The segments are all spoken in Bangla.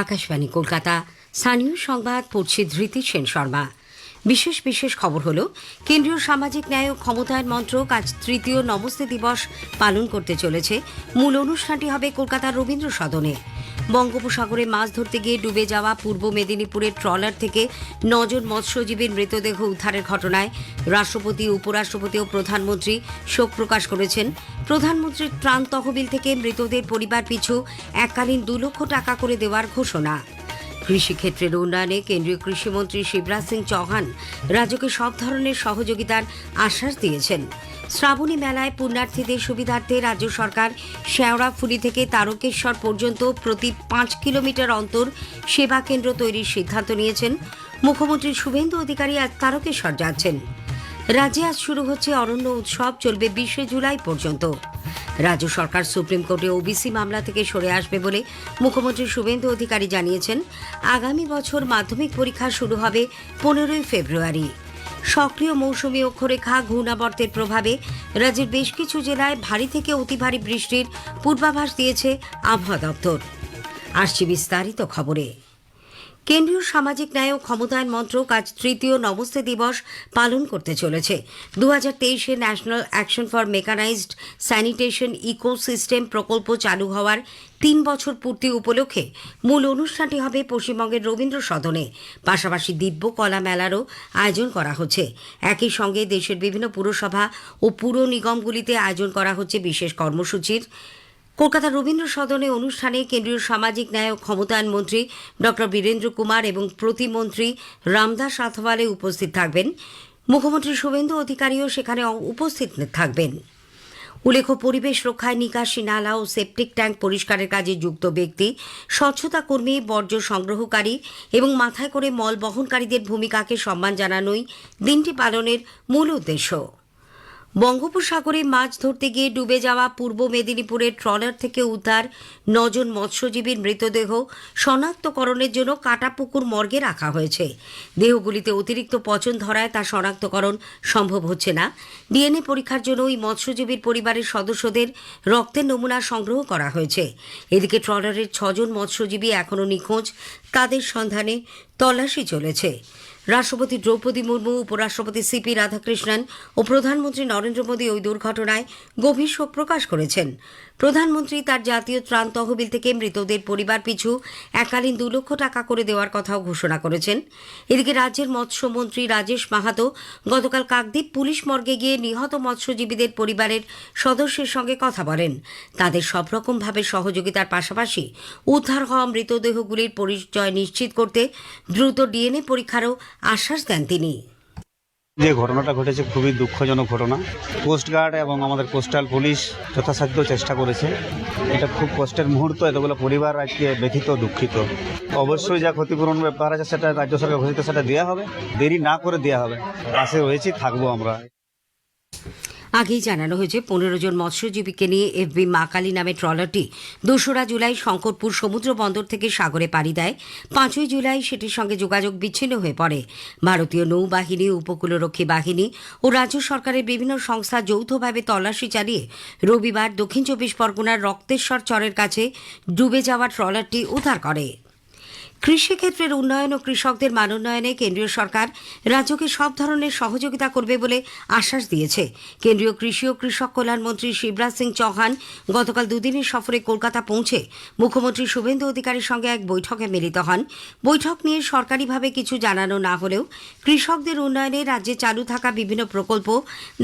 আকাশবাণী কলকাতা। স্থানীয় সংবাদ পড়ছে ধৃতি সেন শর্মা। বিশেষ খবর হল, কেন্দ্রীয় সামাজিক ন্যায় ও ক্ষমতায়ন মন্ত্রক আজ তৃতীয় নমস্তে দিবস পালন করতে চলেছে। মূল অনুষ্ঠানটি হবে কলকাতার রবীন্দ্র সদনে। বঙ্গোপসাগরে মাছ ধরতে গিয়ে ডুবে যাওয়া পূর্ব মেদিনীপুরের ট্রলার থেকে 9 জন মৎস্যজীবীর মৃতদেহ উদ্ধারের ঘটনায় রাষ্ট্রপতি, উপরাষ্ট্রপতি ও প্রধানমন্ত্রী শোক প্রকাশ করেছেন। প্রধানমন্ত্রীর ত্রাণ তহবিল থেকে মৃতদের পরিবার পিছু এককালীন 2 লক্ষ টাকা করে দেওয়ার ঘোষণা। কৃষিক্ষেত্রের উন্নয়নে কেন্দ্রীয় কৃষিমন্ত্রী শিবরাজ সিং চৌহান রাজ্যকে সব ধরনের সহযোগিতার আশ্বাস দিয়েছেন। শ্রাবণী মেলায় পুণ্যার্থীদের সুবিধার্থে রাজ্য সরকার শেওড়াফুলি থেকে তারকেশ্বর পর্যন্ত প্রতি 5 কিলোমিটার অন্তর সেবা কেন্দ্র তৈরির সিদ্ধান্ত নিয়েছেন। মুখ্যমন্ত্রী শুভেন্দু অধিকারী আজ তারকেশ্বর যাচ্ছেন। রাজ্যে আজ শুরু হচ্ছে অরণ্য উৎসব, চলবে 20 জুলাই পর্যন্ত। রাজ্য সরকার সুপ্রিম কোর্টে ওবিসি মামলা থেকে সরে আসবে বলে মুখ্যমন্ত্রী শুভেন্দু অধিকারী জানিয়েছেন। আগামী বছর মাধ্যমিক পরীক্ষা শুরু হবে 15 ফেব্রুয়ারি। সক্রিয় মৌসুমী অক্ষরেখা ঘূর্ণাবর্তের প্রভাবে রাজ্যের বেশ কিছু জেলায় ভারী থেকে অতি ভারী বৃষ্টির পূর্বাভাস দিয়েছে আবহাওয়া দপ্তর। আসছে বিস্তারিত খবরে। কেন্দ্রীয় সামাজিক ন্যায় ও ক্ষমতায়ন মন্ত্রক আজ তৃতীয় নমস্তে দিবস পালন করতে চলেছে। 2023-এ national action for mechanized sanitation ecosystem প্রকল্প চালু হওয়ার 3 বছর পূর্তি উপলক্ষে মূল অনুষ্ঠানটি হবে পশ্চিমবঙ্গের রবীন্দ্র সদনে। পাশাপাশি দিব্য কলা মেলারও আয়োজন করা হচ্ছে। একই সঙ্গে দেশের বিভিন্ন পুরসভা ও পুর নিগমগুলিতে আয়োজন করা হচ্ছে বিশেষ কর্মসূচির। কলকাতার রবীন্দ্র সদনে অনুষ্ঠানে কেন্দ্রীয় সামাজিক ন্যায় ও ক্ষমতায়ন মন্ত্রী ডক্টর বীরেন্দ্র কুমার এবং প্রতিমন্ত্রী রামদাস আথওয়ালে উপস্থিত থাকবেন। মুখ্যমন্ত্রী শুভেন্দু অধিকারীও সেখানে উপস্থিত থাকবেন। উল্লেখ্য, পরিবেশ রক্ষায় নিকাশি নালা ও সেপটিক ট্যাঙ্ক পরিষ্কারের কাজে যুক্ত ব্যক্তি, স্বচ্ছতা কর্মী, বর্জ্য সংগ্রহকারী এবং মাথায় করে মল বহনকারীদের ভূমিকাকে সম্মান জানানোই দিনটি পালনের মূল উদ্দেশ্য। বঙ্গোপসাগরে মাছ ধরতে গিয়ে ডুবে যাওয়া পূর্ব মেদিনীপুরের ট্রলার থেকে উদ্ধার 9 জন মৎস্যজীবীর মৃতদেহ শনাক্তকরণের জন্য কাটাপুকুর মর্গে রাখা হয়েছে। দেহগুলিতে অতিরিক্ত পচন ধরায় তা শনাক্তকরণ সম্ভব হচ্ছে না। ডিএনএ পরীক্ষার জন্য ওই মৎস্যজীবীর পরিবারের সদস্যদের রক্তের নমুনা সংগ্রহ করা হয়েছে। এদিকে ট্রলারের 6 জন মৎস্যজীবী এখনও নিখোঁজ, তাদের সন্ধানে তল্লাশি চলেছে। রাষ্ট্রপতি দ্রৌপদী মুর্মু, উপরাষ্ট্রপতি সিপি রাধাকৃষ্ণন ও প্রধানমন্ত্রী নরেন্দ্র মোদী ওই দুর্ঘটনায় গভীর শোক প্রকাশ করেছেন। প্রধানমন্ত্রী তার জাতীয় ত্রাণ তহবিল থেকে মৃতদের পরিবার পিছু এককালীন 2 লক্ষ টাকা করে দেওয়ার কথাও ঘোষণা করেছেন। এদিকে রাজ্যের মৎস্যমন্ত্রী রাজেশ মাহাতো গতকাল কাকদ্বীপ পুলিশ মর্গে গিয়ে নিহত মৎস্যজীবীদের পরিবারের সদস্যের সঙ্গে কথা বলেন। তাদের সব রকমভাবে সহযোগিতার পাশাপাশি উদ্ধার হওয়া মৃতদেহগুলির পরিচয় নিশ্চিত করতে দ্রুত ডিএনএ পরীক্ষারও আশ্বাস দেন তিনি। যে ঘটনাটা ঘটেছে খুবই দুঃখজনক ঘটনা। কোস্টগার্ড এবং আমাদের কোস্টাল পুলিশ যথাসাধ্য চেষ্টা করেছে। এটা খুব কষ্টের মুহূর্ত। এতগুলো পরিবার আজকে ব্যথিত, দুঃখিত। অবশ্যই যা ক্ষতিপূরণ ব্যাপার আছে সেটা রাজ্য সরকার ঘোষিত, সেটা দেওয়া হবে, দেরি না করে দেওয়া হবে। পাশে রয়েছি, থাকবো আমরা। আগেই জানানো হয়েছে 15 জন মৎস্যজীবীকে নিয়ে এফবি মা কালী নামে ট্রলারটি 2রা জুলাই শঙ্করপুর সমুদ্র বন্দর থেকে সাগরে পাড়ি দেয়। 5ই জুলাই সেটির সঙ্গে যোগাযোগ বিচ্ছিন্ন হয়ে পড়ে। ভারতীয় নৌবাহিনী, উপকূলরক্ষী বাহিনী ও রাজ্য সরকারের বিভিন্ন সংস্থা যৌথভাবে তল্লাশি চালিয়ে রবিবার দক্ষিণ 24 পরগনার রক্তেশ্বর চরের কাছে ডুবে যাওয়া ট্রলারটি উদ্ধার করে। কৃষিক্ষেত্রের উন্নয়ন ও কৃষকদের মানোন্নয়নে কেন্দ্রীয় সরকার রাজ্যকে সব ধরনের সহযোগিতা করবে বলে আশ্বাস দিয়েছে। কেন্দ্রীয় কৃষি ও কৃষক কল্যাণ মন্ত্রী শিবরাজ সিং চৌহান গতকাল 2 দিনের সফরে কলকাতা পৌঁছে মুখ্যমন্ত্রী শুভেন্দু অধিকারীর সঙ্গে এক বৈঠকে মিলিত হন। বৈঠক নিয়ে সরকারিভাবে কিছু জানানো না হলেও কৃষকদের উন্নয়নে রাজ্যে চালু থাকা বিভিন্ন প্রকল্প,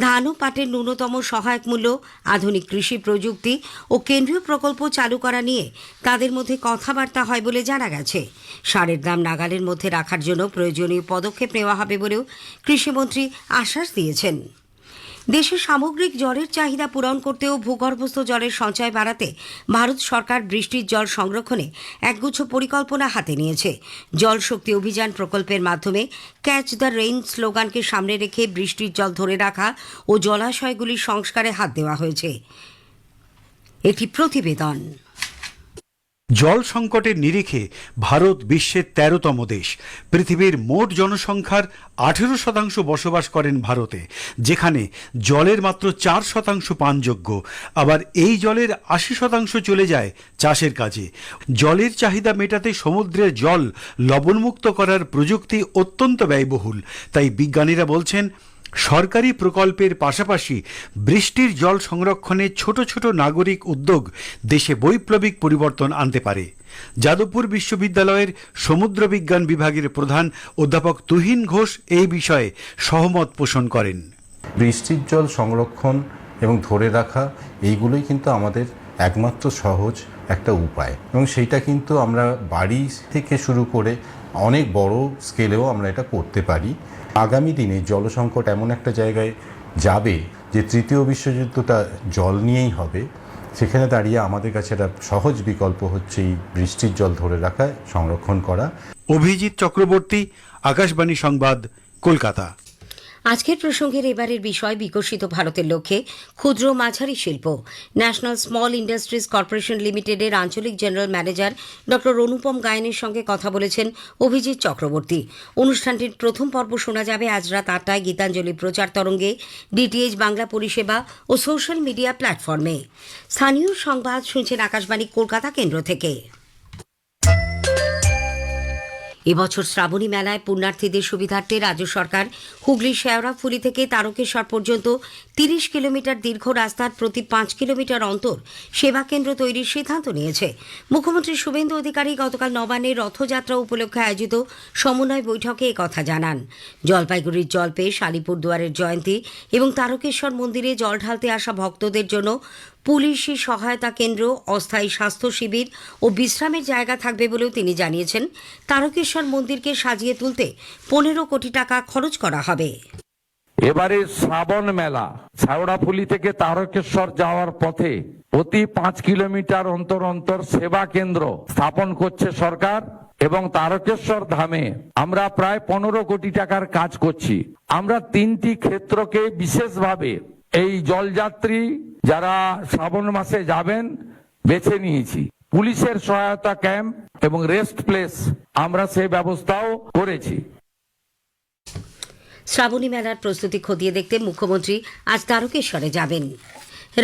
ধান ও পাটের ন্যূনতম সহায়ক মূল্য, আধুনিক কৃষি প্রযুক্তি ও কেন্দ্রীয় প্রকল্প চালু করা নিয়ে তাদের মধ্যে কথাবার্তা হয় বলে জানা গেছে। সারের দাম নাগালের মধ্যে রাখার জন্য প্রয়োজনীয় পদক্ষেপ নেওয়া হবে বলেও কৃষিমন্ত্রী আশ্বাস দিয়েছেন। দেশে সামগ্রিক জলের চাহিদা পূরণ করতেও ভূগর্ভস্থ জলের সঞ্চয় বাড়াতে ভারত সরকার বৃষ্টির জল সংরক্ষণে একগুচ্ছ পরিকল্পনা হাতে নিয়েছে। জল শক্তি অভিযান প্রকল্পের মাধ্যমে ক্যাচ দ্য রেইন স্লোগানকে সামনে রেখে বৃষ্টির জল ধরে রাখা ও জলাশয়গুলির সংস্কারে হাত দেওয়া হয়েছে। একটি প্রতিবেদন। জল সংকটের নিরিখে ভারত বিশ্বের ১৩তম দেশ। পৃথিবীর মোট জনসংখ্যার ১৮% বসবাস করেন ভারতে, যেখানে জলের মাত্র ৪% পানযোগ্য। আবার এই জলের ৮০% চলে যায় চাষের কাজে। জলের চাহিদা মেটাতে সমুদ্রের জল লবণমুক্ত করার প্রযুক্তি অত্যন্ত ব্যয়বহুল। তাই বিজ্ঞানীরা বলছেন, সরকারি প্রকল্পের পাশাপাশি বৃষ্টির জল সংরক্ষণে ছোট ছোট নাগরিক উদ্যোগ দেশে বৈপ্লবিক পরিবর্তন আনতে পারে। যাদবপুর বিশ্ববিদ্যালয়ের সমুদ্র বিজ্ঞান বিভাগের প্রধান অধ্যাপক তুহিন ঘোষ এই বিষয়ে সহমত পোষণ করেন। বৃষ্টির জল সংরক্ষণ এবং ধরে রাখা এইগুলোই কিন্তু আমাদের একমাত্র সহজ একটা উপায়, এবং সেইটা কিন্তু আমরা বাড়ি থেকে শুরু করে অনেক বড় স্কেলেও আমরা এটা করতে পারি। আগামী দিনে জলসংকট এমন একটা জায়গায় যাবে যে তৃতীয় বিশ্বযুদ্ধটা জল নিয়েই হবে। সেখানে দাঁড়িয়ে আমাদের কাছে একটা সহজ বিকল্প হচ্ছে এই বৃষ্টির জল ধরে রাখা, সংরক্ষণ করা। অভিজিৎ চক্রবর্তী, আকাশবাণী সংবাদ, কলকাতা। আজকের প্রসঙ্গের এবারের বিষয় বিকশিত ভারতের লক্ষ্যে ক্ষুদ্র মাঝারি শিল্প। ন্যাশনাল স্মল ইন্ডাস্ট্রিজ কর্পোরেশন লিমিটেডের আঞ্চলিক জেনারেল ম্যানেজার ডক্টর অনুপম গায়েনের সঙ্গে কথা বলেছেন অভিজিৎ চক্রবর্তী। অনুষ্ঠানটির প্রথম পর্ব শোনা যাবে আজ রাত ৮টায় গীতাঞ্জলি প্রচার তরঙ্গে, ডিটিএইচ বাংলা পরিষেবা ও সোশ্যাল মিডিয়া প্ল্যাটফর্মে। স্থানীয় সংবাদ শুনছেন আকাশবাণী কলকাতা কেন্দ্র থেকে। এবছর শ্রাবণী মেলায় পুণ্যার্থীদের সুবিধার্থে রাজ্য সরকার হুগলির শেওড়াফুলি থেকে তারকেশ্বর পর্যন্ত ৩০ কিলোমিটার দীর্ঘ রাস্তার প্রতি ৫ কিলোমিটার অন্তর সেবা কেন্দ্র তৈরির সিদ্ধান্ত নিয়েছে। মুখ্যমন্ত্রী শুভেন্দু অধিকারী গতকাল নবান্নে রথযাত্রা উপলক্ষে আয়োজিত সমন্বয় বৈঠকে একথা জানান। জলপাইগুড়ির জলপেশ, আলিপুরদুয়ারের জয়ন্তী এবং তারকেশ্বর মন্দিরে জল ঢালতে আসা ভক্তদের জন্য পুলিশি সহায়তা কেন্দ্র, অস্থায়ী স্বাস্থ্য শিবির ও বিশ্রামের জায়গা থাকবে বলেও তিনি জানিয়েছেন। তারকেশ্বর মন্দিরকে সাজিয়ে তুলতে ১৫ কোটি টাকা খরচ করা হবে। এবারে শ্রাবণ মেলা শেওড়াফুলি থেকে তারকেশ্বর যাওয়ার পথে প্রতি ৫ কিলোমিটার অন্তর অন্তর সেবা কেন্দ্র স্থাপন করছে সরকার, এবং তারকেশ্বর ধামে আমরা প্রায় ১৫ কোটি টাকার কাজ করছি। আমরা ৩টি ক্ষেত্রকে বিশেষভাবে এই জলযাত্রী যারা শ্রাবণ মাসে যাবেন বেছে নিয়েছি। পুলিশের সহায়তা ক্যাম্প এবং রেস্ট প্লেস আমরা সে ব্যবস্থাও করেছি। শ্রাবণী মেলার প্রস্তুতি খতিয়ে দেখতে মুখ্যমন্ত্রী আজ তারকেশ্বরে যাবেন।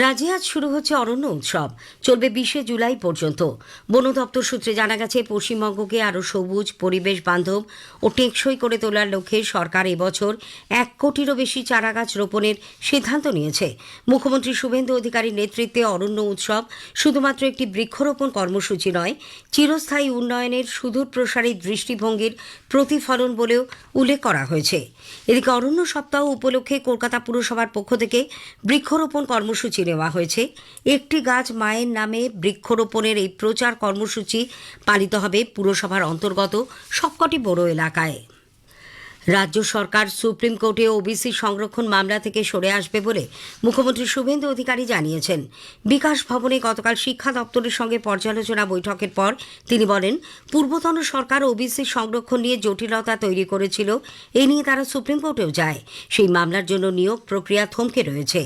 রাজ্যে আজ শুরু হচ্ছে অরণ্য উৎসব, চলবে ২০শে জুলাই পর্যন্ত। বন দপ্তর সূত্রে জানা গেছে, পশ্চিমবঙ্গকে আরও সবুজ, পরিবেশ বান্ধব ও টেকসই করে তোলার লক্ষ্যে সরকার এবছর ১ কোটিরও বেশি চারাগাছ রোপণের সিদ্ধান্ত নিয়েছে। মুখ্যমন্ত্রী শুভেন্দু অধিকারীর নেতৃত্বে অরণ্য উৎসব শুধুমাত্র একটি বৃক্ষরোপণ কর্মসূচি নয়, চিরস্থায়ী উন্নয়নের সুদূর প্রসারী দৃষ্টিভঙ্গির প্রতিফলন বলেও উল্লেখ করা হয়েছে। এদিকে অরণ্য সপ্তাহ উপলক্ষে কলকাতা পুরসভার পক্ষ থেকে বৃক্ষরোপণ কর্মসূচি নেওয়া হয়েছে। একটি গাছ মায়ের নামে বৃক্ষরোপণের এই প্রচার কর্মসূচি পালিত হবে পুরসভার অন্তর্গত সবকটি বড় এলাকায়। রাজ্য সরকার সুপ্রিম কোর্টে ওবিসি সংরক্ষণ মামলা থেকে সরে আসবে বলে মুখ্যমন্ত্রী শুভেন্দু অধিকারী জানিয়েছেন। বিকাশ ভবনে গতকাল শিক্ষা দপ্তরের সঙ্গে পর্যালোচনা বৈঠকের পর তিনি বলেন, পূর্বতন সরকার ওবিসি সংরক্ষণ নিয়ে জটিলতা তৈরি করেছিল। এ নিয়ে তারা সুপ্রিম কোর্টেও যায়। সেই মামলার জন্য নিয়োগ প্রক্রিয়া থমকে রয়েছে।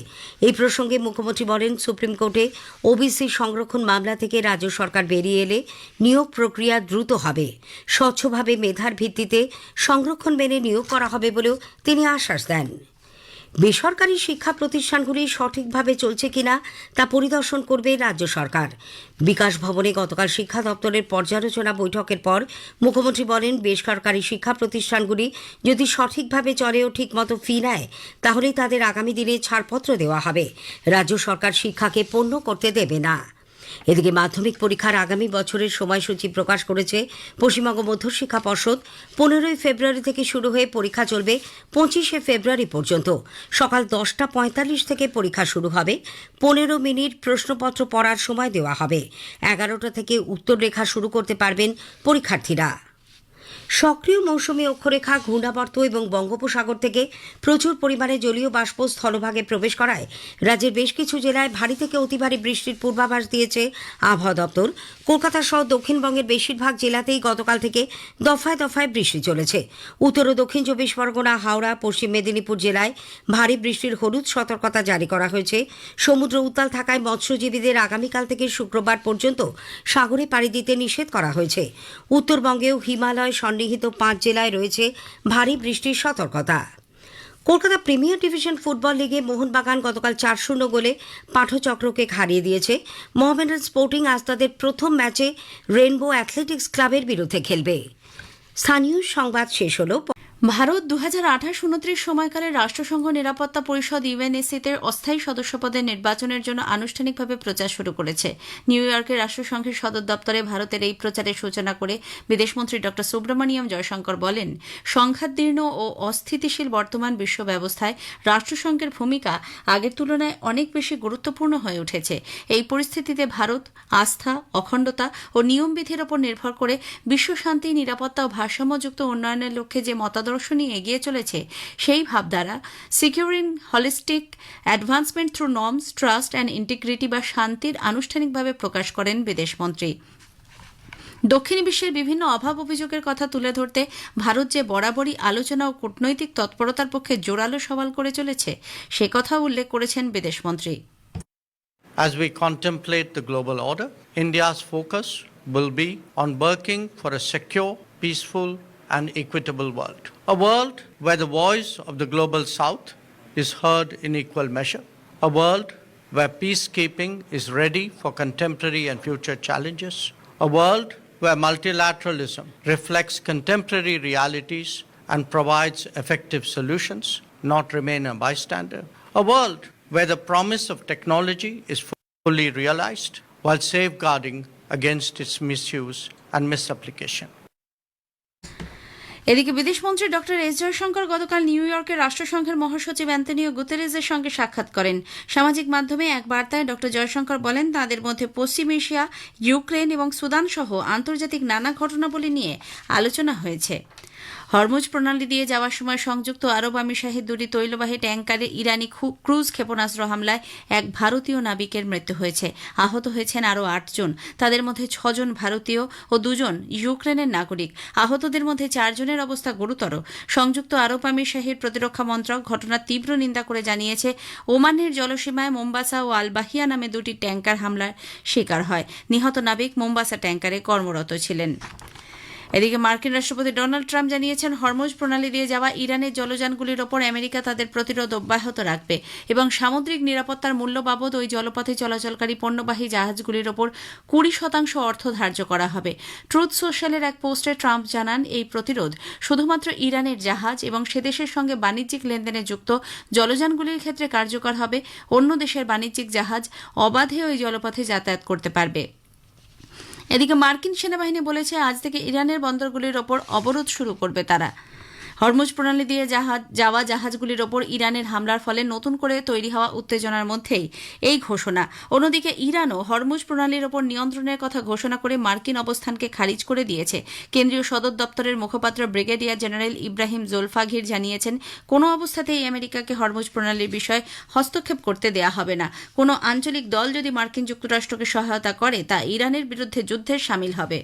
এই প্রসঙ্গে মুখ্যমন্ত্রী বলেন, সুপ্রিম কোর্টে ওবিসি সংরক্ষণ মামলা থেকে রাজ্য সরকার বেরিয়ে এলে নিয়োগ প্রক্রিয়া দ্রুত হবে। স্বচ্ছভাবে মেধার ভিত্তিতে সংরক্ষণ মেনে নিয়োগ করা হবে বলেও তিনি আশ্বাস দেন। বেসরকারি শিক্ষা প্রতিষ্ঠানগুলি সঠিকভাবে চলছে কিনা তা পরিদর্শন করবে রাজ্য সরকার। বিকাশ ভবনে গতকাল শিক্ষা দপ্তরের পর্যালোচনা বৈঠকের পর মুখ্যমন্ত্রী বলেন, বেসরকারি শিক্ষা প্রতিষ্ঠানগুলি যদি সঠিকভাবে চলে ও ঠিকমতো ফি নেয়, তাহলেই তাদের আগামী দিনে ছাড়পত্র দেওয়া হবে। রাজ্য সরকার শিক্ষাকে পণ্য করতে দেবে না। এদিকে মাধ্যমিক পরীক্ষার আগামী বছরের সময়সূচি প্রকাশ করেছে পশ্চিমবঙ্গ মধ্যশিক্ষা পর্ষদ। ১৫ই ফেব্রুয়ারি থেকে শুরু হয়ে পরীক্ষা চলবে ২৫শে ফেব্রুয়ারি পর্যন্ত। সকাল ১০টা ৪৫ থেকে পরীক্ষা শুরু হবে। ১৫ মিনিট প্রশ্নপত্র পড়ার সময় দেওয়া হবে। ১১টা থেকে উত্তর লেখা শুরু করতে পারবেন পরীক্ষার্থীরা। সক্রিয় মৌসুমী অক্ষরেখা, ঘূর্ণাবর্ত এবং বঙ্গোপসাগর থেকে প্রচুর পরিমাণে জলীয় বাষ্প স্থলভাগে প্রবেশ করায় রাজ্যের বেশ কিছু জেলায় ভারী থেকে অতি ভারী বৃষ্টির পূর্বাভাস দিয়েছে আবহাওয়া দপ্তর। কলকাতা সহ দক্ষিণবঙ্গের বেশিরভাগ জেলাতেই গতকাল থেকে দফায় দফায় বৃষ্টি চলেছে। উত্তর ও দক্ষিণ চব্বিশ পরগনা, হাওড়া, পশ্চিম মেদিনীপুর জেলায় ভারী বৃষ্টির হলুদ সতর্কতা জারি করা হয়েছে। সমুদ্র উত্তাল থাকায় মৎস্যজীবীদের আগামীকাল থেকে শুক্রবার পর্যন্ত সাগরে পাড়ি দিতে নিষেধ করা হয়েছে। উত্তরবঙ্গেও হিমালয় সন্নিহিত 5 জেলায় রয়েছে ভারী বৃষ্টির সতর্কতা। কলকাতা প্রিমিয়ার ডিভিশন ফুটবল লিগে মোহনবাগান গতকাল 4-0 গোলে পাঠচক্রকে হারিয়ে দিয়েছে। মোহামেডান স্পোর্টিং আজ তাদের প্রথম ম্যাচে রেইনবো অ্যাথলেটিক্স ক্লাবের বিরুদ্ধে খেলবে। স্থানীয় সংবাদ শেষ হলো। ভারত 2028-29 সময়কালে রাষ্ট্রসংঘ নিরাপত্তা পরিষদ ইউএনএসসি-তে অস্থায়ী সদস্যপদের নির্বাচনের জন্য আনুষ্ঠানিকভাবে প্রচার শুরু করেছে। নিউ ইয়র্কের রাষ্ট্রসংঘের সদর দপ্তরে ভারতের এই প্রচারের সূচনা করে বিদেশমন্ত্রী ড সুব্রমণিয়ম জয়শঙ্কর বলেন, সংঘাতদীর্ণ ও অস্থিতিশীল বর্তমান বিশ্ব ব্যবস্থায় রাষ্ট্রসংঘের ভূমিকা আগের তুলনায় অনেক বেশি গুরুত্বপূর্ণ হয়ে উঠেছে। এই পরিস্থিতিতে ভারত আস্থা, অখণ্ডতা ও নিয়মবিধির ওপর নির্ভর করে বিশ্বশান্তি, নিরাপত্তা ও ভারসাম্যযুক্ত উন্নয়নের লক্ষ্যে যে মতাদর্শ নিয়ে এগিয়ে চলেছে, সেই ভাবধারা securing holistic advancement through norms, trust and integrity বা শান্তির আনুষ্ঠানিকভাবে প্রকাশ করেন বিদেশমন্ত্রী। দক্ষিণ বিশ্বের বিভিন্ন অভাব অভিযোগের কথা তুলে ধরতে ভারত যে বরাবরই আলোচনা ও কূটনৈতিক তৎপরতার পক্ষে জোরালো সওয়াল করে চলেছে, সে কথা উল্লেখ করেছেন বিদেশমন্ত্রী। As we contemplate the global order, India's focus will be on working for a secure, peaceful, and equitable world. A world where the voice of the global south is heard in equal measure. A world where peacekeeping is ready for contemporary and future challenges. A world where multilateralism reflects contemporary realities and provides effective solutions, not remain a bystander. A world where the promise of technology is fully realized while safeguarding against its misuse and misapplication. এদিকে বিদেশমন্ত্রী ড এস জয়শঙ্কর গতকাল নিউ ইয়র্কের রাষ্ট্রসংঘের মহাসচিব অ্যান্তনিও গুতেরেসের সঙ্গে সাক্ষাৎ করেন। সামাজিক মাধ্যমে এক বার্তায় ড জয়শঙ্কর বলেন, তাঁদের মধ্যে পশ্চিম এশিয়া, ইউক্রেন এবং সুদান সহ আন্তর্জাতিক নানা ঘটনাবলী নিয়ে আলোচনা হয়েছে। হরমুজ প্রণালী দিয়ে যাওয়ার সময় সংযুক্ত আরব আমিরশাহির দুটি তৈলবাহী ট্যাঙ্কারে ইরানি ক্রুজ ক্ষেপণাস্ত্র হামলায় এক ভারতীয় নাবিকের মৃত্যু হয়েছে। আহত হয়েছেন আরও 8 জন। তাদের মধ্যে 6 জন ভারতীয় ও 2 জন ইউক্রেনের নাগরিক। আহতদের মধ্যে 4 জনের অবস্থা গুরুতর। সংযুক্ত আরব আমিরশাহির প্রতিরক্ষা মন্ত্রক ঘটনার তীব্র নিন্দা করে জানিয়েছে, ওমানের জলসীমায় মোম্বাসা ও আল বাহিয়া নামে 2টি ট্যাঙ্কার হামলার শিকার হয়। নিহত নাবিক মোম্বাসা ট্যাঙ্কারে কর্মরত ছিলেন। এদিকে মার্কিন রাষ্ট্রপতি ডোনাল্ড ট্রাম্প জানিয়েছেন, হরমুজ প্রণালী দিয়ে যাওয়া ইরানের জলযানগুলির ওপর আমেরিকা তাদের প্রতিরোধ অব্যাহত রাখবে এবং সামুদ্রিক নিরাপত্তার মূল্য বাবদ ওই জলপথে চলাচলকারী পণ্যবাহী জাহাজগুলির ওপর 20% অর্থ ধার্য করা হবে। ট্রুথ সোশ্যালের এক পোস্টে ট্রাম্প জানান, এই প্রতিরোধ শুধুমাত্র ইরানের জাহাজ এবং সে দেশের সঙ্গে বাণিজ্যিক লেনদেনে যুক্ত জলযানগুলির ক্ষেত্রে কার্যকর হবে। অন্য দেশের বাণিজ্যিক জাহাজ অবাধে ওই জলপথে যাতায়াত করতে পারবে। এদিকে মার্কিন সেনাবাহিনী বলেছে, আজ থেকে ইরানের বন্দরগুলির ওপর অবরোধ শুরু করবে তারা। হরমুজ প্রণালী দিয়ে যাওয়া জাহাজগুলির ওপর ইরানের হামলার ফলে নতুন করে তৈরি হওয়া উত্তেজনার মধ্যেই এই ঘোষণা। অন্যদিকে ইরানও হরমুজ প্রণালীর ওপর নিয়ন্ত্রণের কথা ঘোষণা করে মার্কিন অবস্থানকে খারিজ করে দিয়েছে। কেন্দ্রীয় সদর দপ্তরের মুখপাত্র ব্রিগেডিয়ার জেনারেল ইব্রাহিম জোলফাঘির জানিয়েছেন, কোনো অবস্থাতেই আমেরিকাকে হরমুজ প্রণালীর বিষয়ে হস্তক্ষেপ করতে দেয়া হবে না। কোনো আঞ্চলিক দল যদি মার্কিন যুক্তরাষ্ট্রকে সহায়তা করে, তা ইরানের বিরুদ্ধে যুদ্ধের সামিল হবে।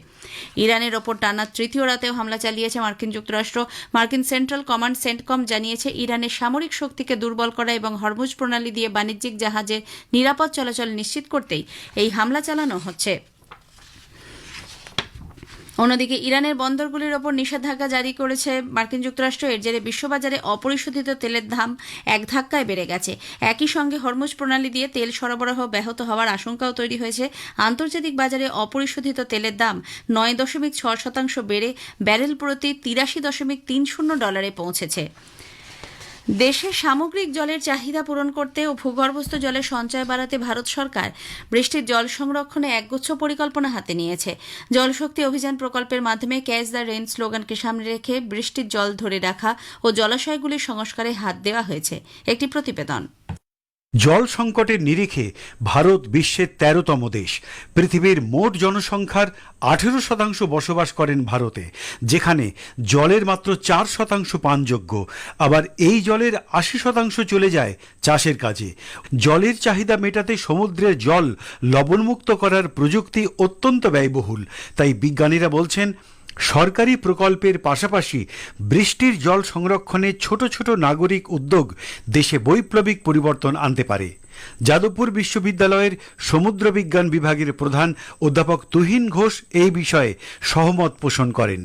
ইরানের ওপর টানা তৃতীয় রাতেও হামলা চালিয়েছে মার্কিন যুক্তরাষ্ট্র। মার্কিন সেন্ট্রাল কমান্ড সেন্টকম জানিয়েছে, ইরানের সামরিক শক্তিকে দুর্বল করা এবং হরমুজ প্রণালী দিয়ে বাণিজ্যিক জাহাজের নিরাপদ চলাচল নিশ্চিত করতেই এই হামলা চালানো হচ্ছে। অন্যদিকে ইরানের বন্দরগুলির ওপর নিষেধাজ্ঞা জারি করেছে মার্কিন যুক্তরাষ্ট্র। এর জেরে বিশ্ববাজারে অপরিশোধিত তেলের দাম এক ধাক্কায় বেড়ে গেছে। একই সঙ্গে হরমুজ প্রণালী দিয়ে তেল সরবরাহ ব্যাহত হওয়ার আশঙ্কাও তৈরি হয়েছে। আন্তর্জাতিক বাজারে অপরিশোধিত তেলের দাম 9.6% বেড়ে ব্যারেল প্রতি $83.30 পৌঁছেছে। দেশে সামগ্রিক জলের চাহিদা পূরণ করতে ও ভূগর্ভস্থ জলের সঞ্চয় বাড়াতে ভারত সরকার বৃষ্টির জল সংরক্ষণে একগুচ্ছ পরিকল্পনা হাতে নিয়েছে। জলশক্তি অভিযান প্রকল্পের মাধ্যমে ক্যাচ দ্য রেইন স্লোগানকে সামনে রেখে বৃষ্টির জল ধরে রাখা ও জলাশয়গুলির সংস্কারে হাত দেওয়া হয়েছে। একটি প্রতিবেদন। জল সংকটের নিরিখে ভারত বিশ্বের ১৩তম দেশ। পৃথিবীর মোট জনসংখ্যার ১৮% বসবাস করেন ভারতে, যেখানে জলের মাত্র ৪% পানযোগ্য। আবার এই জলের ৮০% চলে যায় চাষের কাজে। জলের চাহিদা মেটাতে সমুদ্রের জল লবণমুক্ত করার প্রযুক্তি অত্যন্ত ব্যয়বহুল। তাই বিজ্ঞানীরা বলছেন, সরকারি প্রকল্পের পাশাপাশি বৃষ্টির জল সংরক্ষণে ছোট ছোট নাগরিক উদ্যোগ দেশে বৈপ্লবিক পরিবর্তন আনতে পারে। যাদবপুর বিশ্ববিদ্যালয়ের সমুদ্র বিজ্ঞান বিভাগের প্রধান অধ্যাপক তুহিন ঘোষ এই বিষয়ে সহমত পোষণ করেন।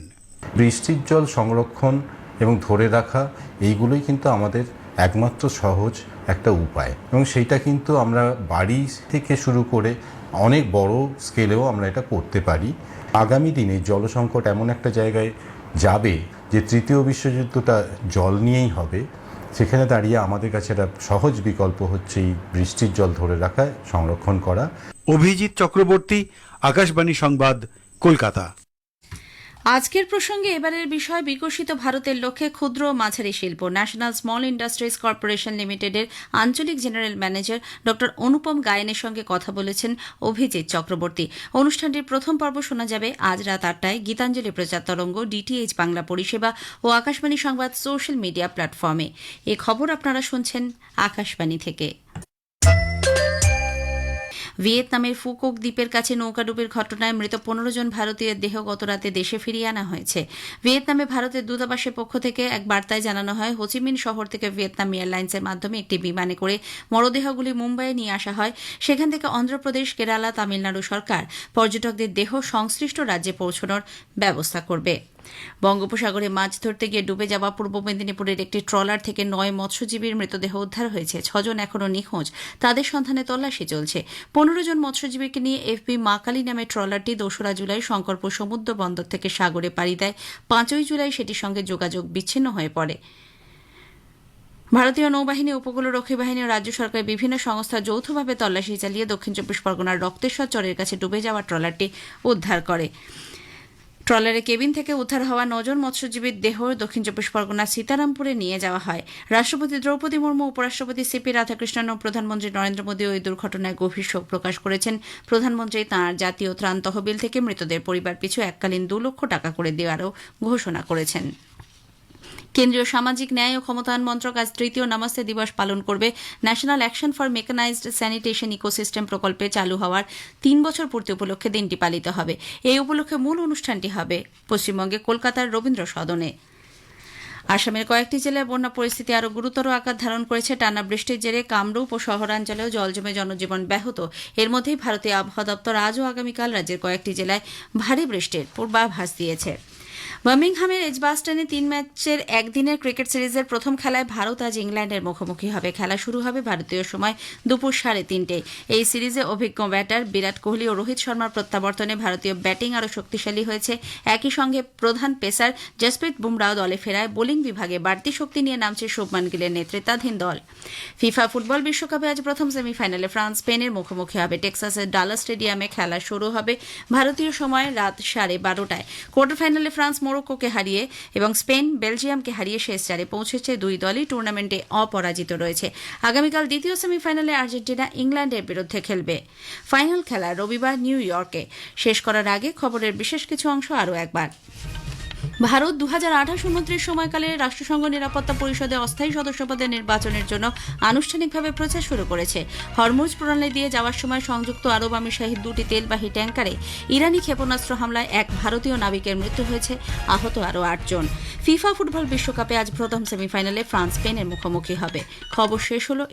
বৃষ্টির জল সংরক্ষণ এবং ধরে রাখা এইগুলোই কিন্তু আমাদের একমাত্র সহজ একটা উপায়, এবং সেইটা কিন্তু আমরা বাড়ি থেকে শুরু করে অনেক বড় স্কেলেও আমরা এটা করতে পারি। আগামী দিনে জলসংকট এমন একটা জায়গায় যাবে যে তৃতীয় বিশ্বযুদ্ধটা জল নিয়েই হবে। সেখানে দাঁড়িয়ে আমাদের কাছে একটা সহজ বিকল্প হচ্ছে এই বৃষ্টির জল ধরে রাখা, সংরক্ষণ করা। অভিজিৎ চক্রবর্তী, আকাশবাণী সংবাদ, কলকাতা। আজকের প্রসঙ্গে এবারের বিষয় বিকশিত ভারতের লক্ষ্যে ক্ষুদ্র ও মাঝারি শিল্প। ন্যাশনাল স্মল ইন্ডাস্ট্রিজ কর্পোরেশন লিমিটেডের আঞ্চলিক জেনারেল ম্যানেজার ডক্টর অনুপম গায়েনের সঙ্গে কথা বলেছেন অভিজিৎ চক্রবর্তী। অনুষ্ঠানটির প্রথম পর্ব শোনা যাবে আজ রাত ৮টায় গীতাঞ্জলি প্রচার তরঙ্গ, ডিটিএইচ বাংলা পরিষেবা ও আকাশবাণী সংবাদ সোশ্যাল মিডিয়া প্ল্যাটফর্মে। এই খবর আপনারা শুনছেন আকাশবাণী থেকে। ভিয়েতনামের ফুকোক দ্বীপের কাছে নৌকাডুবির ঘটনায় মৃত ১৫ জন ভারতীয়ের দেহ গতরাতে দেশে ফিরিয়ে আনা হয়েছে। ভিয়েতনামে ভারতের দূতাবাসের পক্ষ থেকে এক বার্তায় জানানো হয়, হোচিমিন শহর থেকে ভিয়েতনাম এয়ারলাইন্সের মাধ্যমে একটি বিমানে করে মরদেহগুলি মুম্বাইয়ে নিয়ে আসা হয়। সেখান থেকে অন্ধ্রপ্রদেশ, কেরালা, তামিলনাড়ু সরকার পর্যটকদের দেহ সংশ্লিষ্ট রাজ্যে পৌঁছানোর ব্যবস্থা করবে। বঙ্গোপসাগরে মাছ ধরতে গিয়ে ডুবে যাওয়া পূর্ব মেদিনীপুরের একটি ট্রলার থেকে ৯ মৎস্যজীবীর মৃতদেহ উদ্ধার হয়েছে। ৬ জন এখনও নিখোঁজ, তাদের সন্ধানে তল্লাশি চলছে। ১৫ জন মৎস্যজীবীকে নিয়ে এফপি মাকালি নামে ট্রলারটি ২রা জুলাই শঙ্করপুর সমুদ্র বন্দর থেকে সাগরে পাড়ি দেয়। ৫ই জুলাই সেটির সঙ্গে যোগাযোগ বিচ্ছিন্ন হয়ে পড়ে। ভারতীয় নৌবাহিনী, উপকূলরক্ষী বাহিনী ও রাজ্য সরকারের বিভিন্ন সংস্থা যৌথভাবে তল্লাশি চালিয়ে দক্ষিণ ২৪ পরগনার রক্তেশ্বর চরের কাছে ডুবে যাওয়া ট্রলারটি উদ্ধার করে। ট্রলারের কেবিন থেকে উদ্ধার হওয়া ৯ জন মৎস্যজীবীর দেহ দক্ষিণ ২৪ পরগনার সীতারামপুরে নিয়ে যাওয়া হয়। রাষ্ট্রপতি দ্রৌপদী মুর্মু, উপরাষ্ট্রপতি সিপি রাধাকৃষ্ণন ও প্রধানমন্ত্রী নরেন্দ্র মোদী ওই দুর্ঘটনায় গভীর শোক প্রকাশ করেছেন। প্রধানমন্ত্রী তাঁর জাতীয় ত্রাণ তহবিল থেকে মৃতদের পরিবার পিছু এককালীন ২ লক্ষ টাকা করে দেওয়ারও ঘোষণা করেছেন। কেন্দ্রীয় সামাজিক ন্যায় ও ক্ষমতায়ন মন্ত্রক আজ ৩য় নমস্তে দিবস পালন করবে। National action for mechanized sanitation ecosystem প্রকল্পে চালু হওয়ার ৩ বছর পূর্তি উপলক্ষে দিনটি পালিত হবে। এই উপলক্ষে মূল অনুষ্ঠানটি হবে পশ্চিমবঙ্গে কলকাতার রবীন্দ্র সদনে। আসামের কয়েকটি জেলায় বন্যা পরিস্থিতি আরও গুরুতর আকার ধারণ করেছে। টানা বৃষ্টির জেরে কামরূপ ও শহরাঞ্চলেও জল জমে জনজীবন ব্যাহত। এর মধ্যেই ভারতীয় আবহাওয়া দপ্তর আজ ও আগামীকাল রাজ্যের কয়েকটি জেলায় ভারী বৃষ্টির পূর্বাভাস দিয়েছে। বার্মিংহামের এজবাস্টনে ৩ ম্যাচের একদিনের ক্রিকেট সিরিজের প্রথম খেলায় ভারত আজ ইংল্যান্ডের মুখোমুখি হবে। খেলা শুরু হবে ভারতীয় সময় দুপুর ৩:৩০। এই সিরিজে অভিজ্ঞ ব্যাটার বিরাট কোহলি ও রোহিত শর্মার প্রত্যাবর্তনে ভারতীয় ব্যাটিং আরও শক্তিশালী হয়েছে। একই সঙ্গে প্রধান পেসার জসপ্রীত বুমরাও দলে ফেরায় বোলিং বিভাগে বাড়তি শক্তি নিয়ে নামছে শুভমান গিলের নেতৃত্বাধীন দল। ফিফা ফুটবল বিশ্বকাপে আজ প্রথম সেমিফাইনালে ফ্রান্স স্পেনের মুখোমুখি হবে। টেক্সাসের ডালাস স্টেডিয়ামে খেলা শুরু হবে ভারতীয় সময় রাত 12:30টায়। কোয়ার্টার ফাইনালে ফ্রান্স মরক্কোকে হারিয়ে এবং স্পেন বেলজিয়ামকে হারিয়ে শেষ 4-এ পৌঁছেছে। দুই দলই টুর্নামেন্টে অপরাজিত রয়েছে। আগামীকাল দ্বিতীয় সেমিফাইনালে আর্জেন্টিনা ইংল্যান্ডের বিরুদ্ধে খেলবে। ফাইনাল খেলা রবিবার নিউ ইয়র্কে। শেষ করার আগে খবরের বিশেষ কিছু অংশ আরও একবার। ভারত ২০২৮-২৯ সময়কালে রাষ্ট্রসংঘ নিরাপত্তা পরিষদে অস্থায়ী সদস্যপদের নির্বাচনের জন্য আনুষ্ঠানিকভাবে প্রচার শুরু করেছে। হরমুজ প্রণালী দিয়ে যাওয়ার সময় সংযুক্ত আরব আমিরশাহীর 2টি তেলবাহী ট্যাঙ্কারে ইরানি ক্ষেপণাস্ত্র হামলায় এক ভারতীয় নাবিকের মৃত্যু হয়েছে, আহত আরও 8 জন। ফিফা ফুটবল বিশ্বকাপে আজ প্রথম সেমিফাইনালে ফ্রান্স স্পেনের মুখোমুখি হবে। খবর শেষ হলো।